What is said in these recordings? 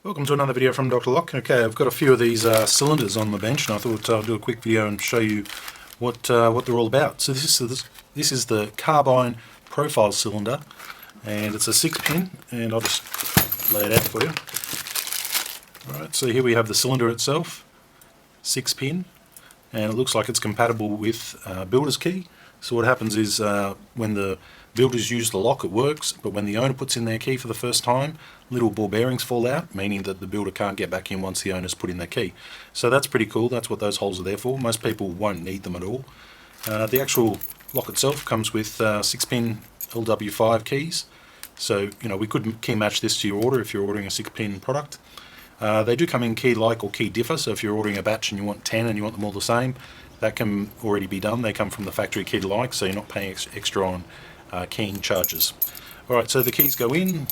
Welcome to another video from Dr. Lock. Okay, I've got a few of these cylinders on the bench, and I thought I'll do a quick video and show you what they're all about. So this is the Carbine profile cylinder, and it's a 6-pin, and I'll just lay it out for you. Alright, so here we have the cylinder itself, 6-pin, and it looks like it's compatible with builder's key. So what happens is when the builders use the lock, it works, but when the owner puts in their key for the first time, little ball bearings fall out, meaning that the builder can't get back in once the owner's put in their key. So that's pretty cool. That's what those holes are there for. Most people won't need them at all. The actual lock itself comes with 6-pin LW5 keys. So, you know, we could key match this to your order if you're ordering a 6-pin product. They do come in key like or key differ, so if you're ordering a batch and you want 10 and you want them all the same, that can already be done. They come from the factory key like, so you're not paying extra on keying charges. Alright, so the keys go in.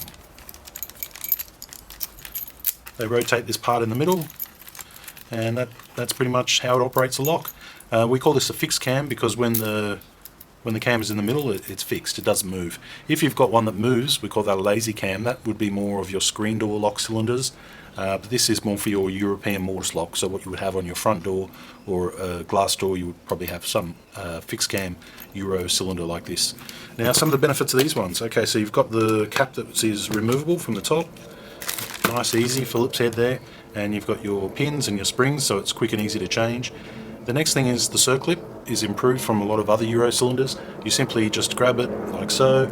They rotate this part in the middle, and that's pretty much how it operates the lock. We call this a fixed cam because when the cam is in the middle, it's fixed, it doesn't move. If you've got one that moves, we call that a lazy cam. That would be more of your screen door lock cylinders, but this is more for your European mortise lock. So what you would have on your front door or a glass door, you would probably have some fixed cam Euro cylinder like this. Now, some of the benefits of these ones. Okay, so you've got the cap that is removable from the top. Nice easy Phillips head there, and you've got your pins and your springs, so it's quick and easy to change. The next thing is the Circlip is improved from a lot of other Euro cylinders. You simply just grab it like so,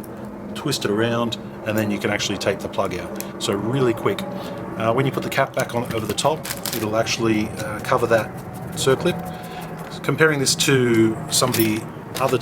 twist it around, and then you can actually take the plug out. So really quick. When you put the cap back on over the top, it'll actually cover that Circlip. Comparing this to some of the other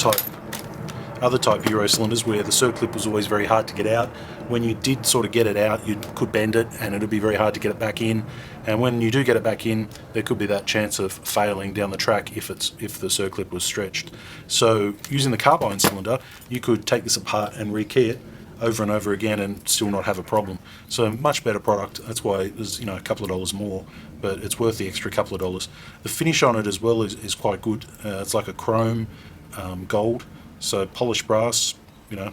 type Euro cylinders where the Circlip was always very hard to get out. When you did sort of get it out, you could bend it and it'd be very hard to get it back in. And when you do get it back in, there could be that chance of failing down the track if the Circlip was stretched. So using the Carbine cylinder, you could take this apart and rekey it over and over again and still not have a problem. So much better product. That's why there's, you know, a couple of dollars more, but it's worth the extra couple of dollars. The finish on it as well is quite good. It's like a chrome gold. So polished brass, you know,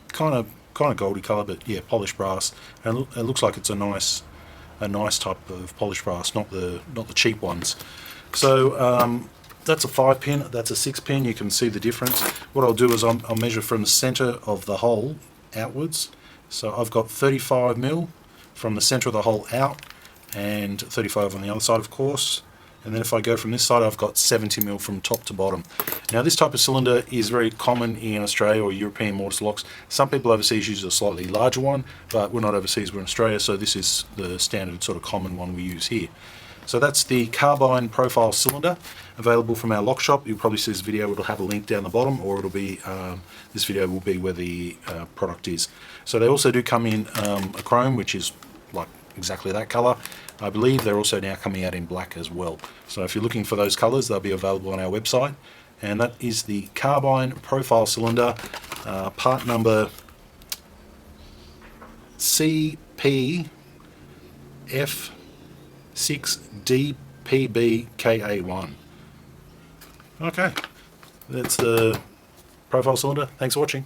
kind of goldy colour, but yeah, polished brass, and it looks like it's a nice type of polished brass, not the cheap ones. So that's a 5-pin, that's a 6-pin. You can see the difference. What I'll do is I'll measure from the centre of the hole outwards. So I've got 35mm from the centre of the hole out, and 35 on the other side, of course. And then if I go from this side, I've got 70mm from top to bottom. Now this type of cylinder is very common in Australia or European mortise locks. Some people overseas use a slightly larger one, but we're not overseas, we're in Australia, so this is the standard sort of common one we use here. So that's the Carbine profile cylinder, available from our lock shop. You'll probably see this video, it'll have a link down the bottom, or it'll be, this video will be where the product is. So they also do come in a chrome, which is like exactly that colour. I believe they're also now coming out in black as well. So if you're looking for those colours, they'll be available on our website. And that is the Carbine profile cylinder, part number CPF6DPBKA1. Okay, that's the profile cylinder. Thanks for watching.